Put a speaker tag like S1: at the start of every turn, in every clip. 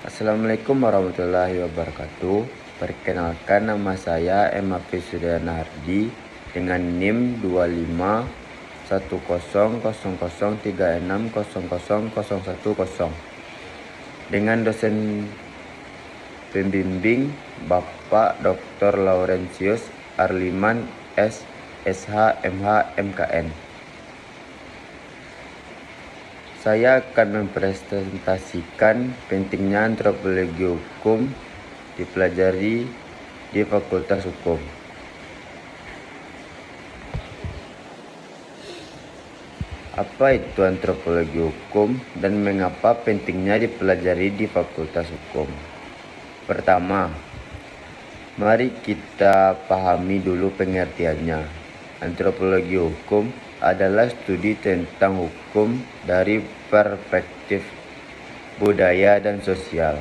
S1: Assalamualaikum warahmatullahi wabarakatuh. Perkenalkan, nama saya M.P. Sudana Hardi dengan NIM 251000360010. Dengan dosen pembimbing Bapak Dr. Laurentius Arliman SH MH MKN. Saya akan mempresentasikan pentingnya antropologi hukum dipelajari di Fakultas Hukum. Apa itu antropologi hukum dan mengapa pentingnya dipelajari di Fakultas Hukum? Pertama, mari kita pahami dulu pengertiannya. Antropologi hukum adalah studi tentang hukum dari perspektif budaya dan sosial.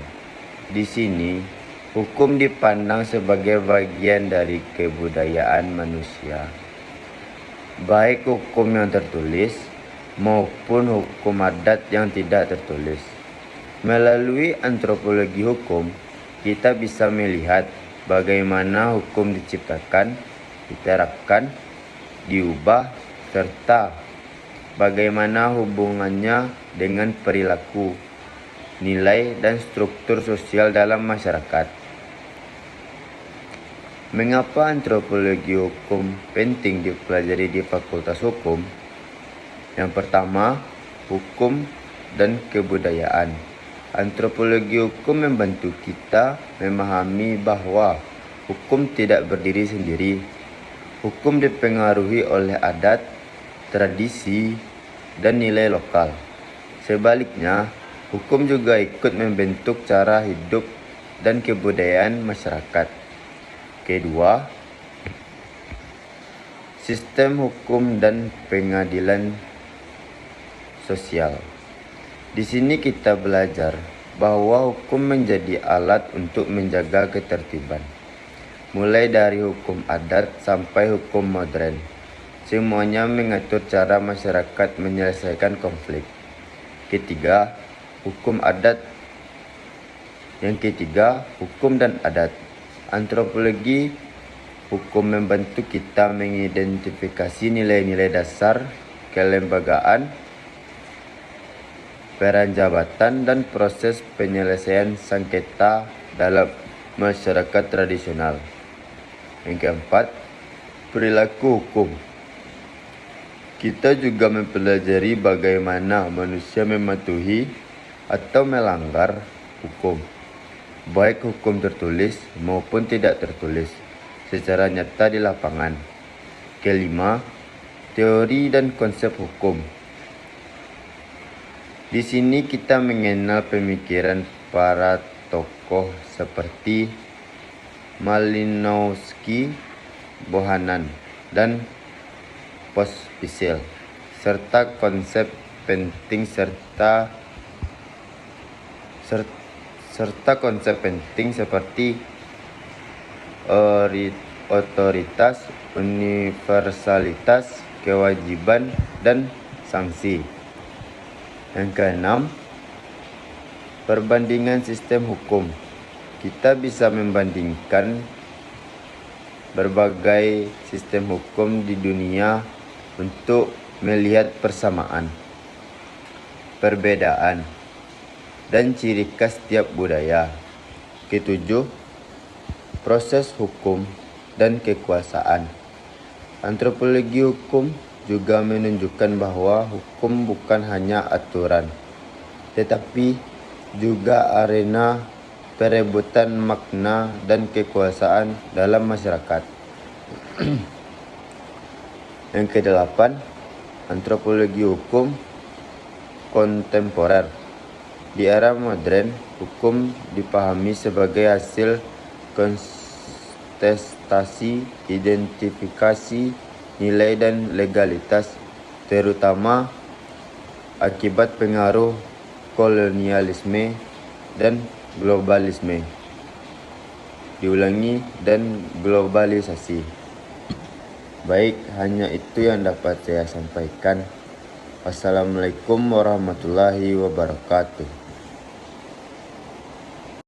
S1: Di sini, hukum dipandang sebagai bagian dari kebudayaan manusia, baik hukum yang tertulis maupun hukum adat yang tidak tertulis. Melalui antropologi hukum, kita bisa melihat bagaimana hukum diciptakan, diterapkan, diubah, serta bagaimana hubungannya dengan perilaku, nilai, dan struktur sosial dalam masyarakat. Mengapa antropologi hukum penting dipelajari di Fakultas Hukum? Yang pertama, hukum dan kebudayaan. Antropologi hukum membantu kita memahami bahwa hukum tidak berdiri sendiri. Hukum dipengaruhi oleh adat, tradisi, dan nilai lokal. Sebaliknya, hukum juga ikut membentuk cara hidup dan kebudayaan masyarakat. Kedua, sistem hukum dan pengadilan sosial. Di sini kita belajar bahwa hukum menjadi alat untuk menjaga ketertiban. Mulai dari hukum adat sampai hukum modern, semuanya mengatur cara masyarakat menyelesaikan konflik. Ketiga, hukum adat. Yang ketiga, hukum dan adat. Antropologi hukum membantu kita mengidentifikasi nilai-nilai dasar kelembagaan, peran jabatan, dan proses penyelesaian sengketa dalam masyarakat tradisional. Yang keempat, perilaku hukum. Kita juga mempelajari bagaimana manusia mematuhi atau melanggar hukum, baik hukum tertulis maupun tidak tertulis, secara nyata di lapangan. Kelima, teori dan konsep hukum. Di sini kita mengenal pemikiran para tokoh seperti Malinowski, Bohanan, dan Pospisil, serta konsep penting seperti otoritas, universalitas, kewajiban, dan sanksi. Yang keenam, perbandingan sistem hukum. Kita bisa membandingkan berbagai sistem hukum di dunia untuk melihat persamaan, perbedaan, dan ciri khas tiap budaya. Ketujuh, proses hukum dan kekuasaan. Antropologi hukum juga menunjukkan bahwa hukum bukan hanya aturan, tetapi juga arena perebutan makna dan kekuasaan dalam masyarakat. Yang kedelapan, antropologi hukum kontemporer. Di era modern, hukum dipahami sebagai hasil kontestasi, identifikasi, nilai, dan legalitas, terutama akibat pengaruh kolonialisme dan globalisme. Dan globalisasi. Baik, hanya itu yang dapat saya sampaikan. Wassalamualaikum warahmatullahi wabarakatuh.